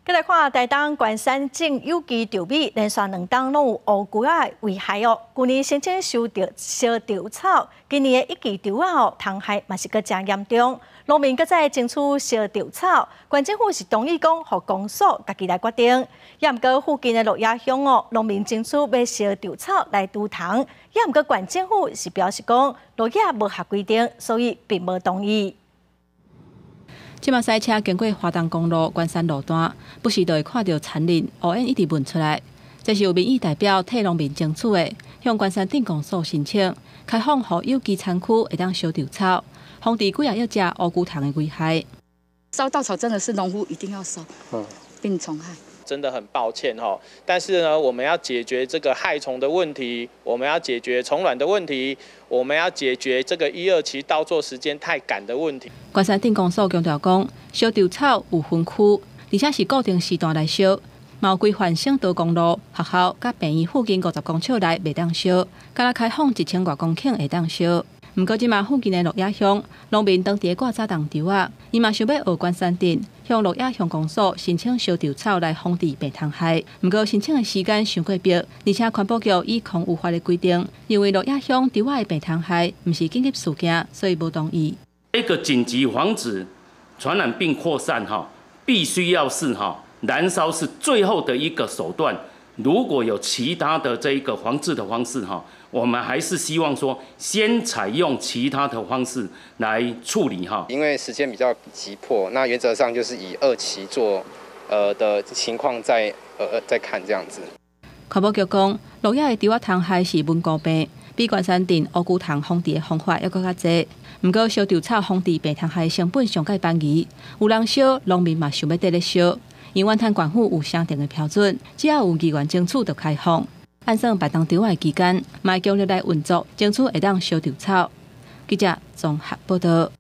再来看台东关山镇有机稻米连续2档拢有乌龟仔危害哦。去年申请收到烧稻草，今年的一期稻仔哦，虫害嘛是搁真严重。农民搁再争取烧稻草，县政府是同意讲，互公所家己来决定。也毋过附近的鹿野乡哦，农民争取要烧稻草来除虫，也毋过县政府是表示讲，鹿野无合规定，所以并无同意。 即马赛车经过花东公路关山路段，不时就会看到残忍乌烟一直闻出来。这是有民意代表替农民争取的，向关山镇公所申请，开放予有机产区会当烧稻草，防治几啊要食乌龟虫的危害。烧稻草真的是农夫一定要烧，病虫害。 真的很抱歉哈，但是呢，我们要解决这个害虫的问题，我们要解决虫卵的问题，我们要解决这个1、2期稻作时间太赶的问题。关山镇公所强调讲，烧稻草有分区，而且是固定时段来烧，嘛有规范省道公路、学校甲病院附近50公尺内袂当烧，敢若开放1000多公顷会当烧。 毋过，即马附近的鹿野乡农民当地挂早冬稻啊，伊嘛想要学关山镇向鹿野乡公所申请烧稻草来防治病虫害。毋过申请的时间伤过迫，而且环保局以空有法的规定，因为鹿野乡稻仔的病虫害毋是紧急事件，所以无同意。这个紧急防止传染病扩散必须要是燃烧是最后的一个手段。如果有其他的这一个防治的方式我们还是希望说，先采用其他的方式来处理因为时间比较急迫，那原则上就是以2期做的情况再看这样子。环保局讲，鹿野的稻仔虫害是蚊菇病，比关山镇乌龟虫防治的方法要更较济。毋过烧稻草防治病虫害成本上介便宜，有人烧，农民嘛想要得咧烧。 因为县政府有相定的标准，只要有议员争取就开放。按算摆动稻仔期间，卖强力来运作，争取会当烧稻草。记者综合报道。